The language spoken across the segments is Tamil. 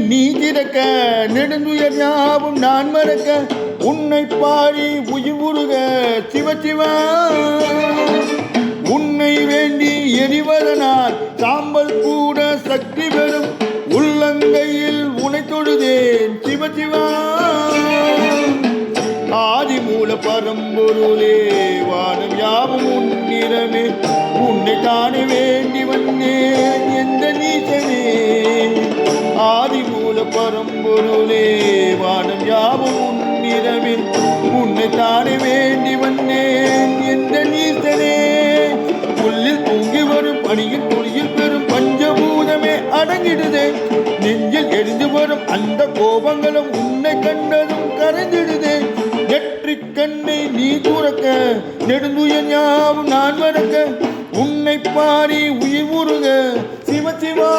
நீ திறக்க நெடுந்துயர் ஞாபகம் நான் மறக்க உன்னை பாடி உயிர் உருக சிவசிவா உன்னை வேண்டி எரிவதனால் சாம்பல் கூட சக்தி பெறும் உள்ளங்கையில் உனை தொழுதேன் சிவசிவா ஆதி மூல பரம்பொருளே வானம் யாவும் உன்னிடமே உன்னை தானே வேண்டி வந்தேன் எந்த நீசனே ஆதி மூல பரம்பொருளே வானம் யாவும் உன்னிடமே உன்னை தானே வேண்டி வந்தேன் எந்த நீசனே புல்லில் தூங்கி வரும் பணியில் துளியில் பெறும் பஞ்சபூதமே அடங்கிடுதே நெஞ்சில் எரிந்து வரும் அந்த கோபங்களும் உன்னை கண்டதும் கரைந்திடுதே நெற்றிக் கண்ணை நீ துறக்க நெடுந்துயர் ஞாபகம் நான் மறக்க உன்னை பாடி உயிர் உருக சிவசிவா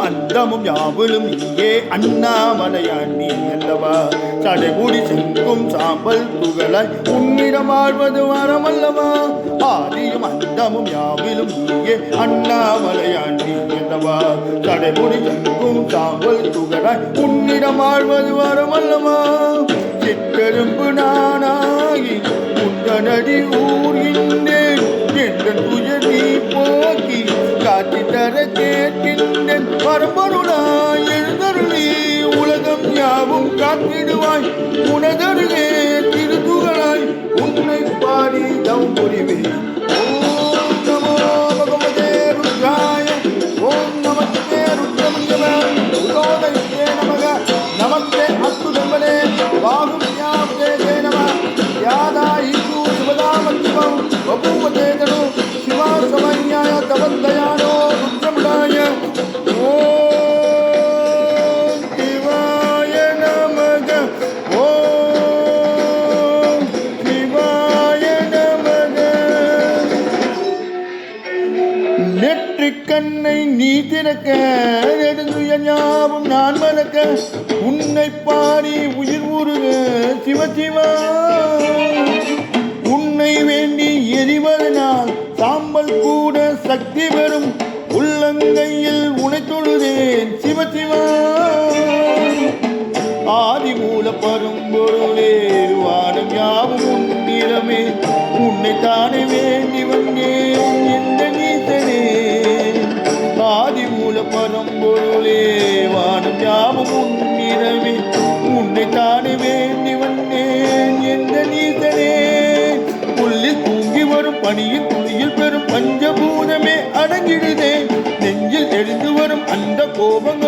அந்தமும் யாவலும் நீயே அண்ணாமலையான் நீ அல்லவா சடைமுடி செங்கும் சாம்பல் துகளாய் உன்னிடம் ஆழ்வது வரமல்லவா ஆதியும் அந்தமும் யாவிலும் நீயே அண்ணாமலையான் நீ அல்லவா சடைமுடி செங்கும் சாம்பல் துகளாய் உன்னிடம் ஆழ்வது வரமல்லவா சிற்றெரும்பு நானாகி உந்தனடி ஊர்கின்றேன் என்ற துயர் நீ போக்கி காட்சி தர கேட்கின்றேன் பரம்பொருளாய் எழுந்தருளி உலகம் யாவும் காத்திடுவாய் உனதருகே திருத்துகளாய் உன்னை பாடி தம் புரிவேன் ஓம் நமோ பகவதே ருத்ராய ஓம் நமஸ்தே ருத்ரமஞ்சமே நமக நமஸ்தே அஸ்துதம்பனே பாகும் யாப்தே நம யாதா இந்து சுபதாமத்திவம் வபூவதே தனு சிவா சமன்யாய தவந்தயானோ ருத்ரமுடாய ஓம் சிவாய நமக ஓம் சிவாய நமக நெற்றிக் கண்ணை நீ திறக்க நெடுந்துயர் ஞாபகம் நான் மறக்க உன்னை பாடி உயிர் உருக சிவசிவா உன்னை வேண்டி எரிவதனால் சாம்பல் கூட சக்தி பெறும் உள்ளங்கையில் உனை தொழுதேன் சிவசிவா ஆதி மூல பரம்பொருளே வானம் யாவும் உன்னிடமே உன்னை தானே வேண்டி வந்தேன் எந்த நீசனே ஆதி மூல பரம்பொருளே வானம் யாவும் உன்னிடமே உன்னை தானே வேண்டி வந்தேன் எந்த நீசனே புல்லில் தூங்கி வரும் பணியில் துளியில் பெறும் பஞ்சபூதமே அடங்கிடுதே நெஞ்சில் எழுந்து வரும் அந்த கோபங்கள்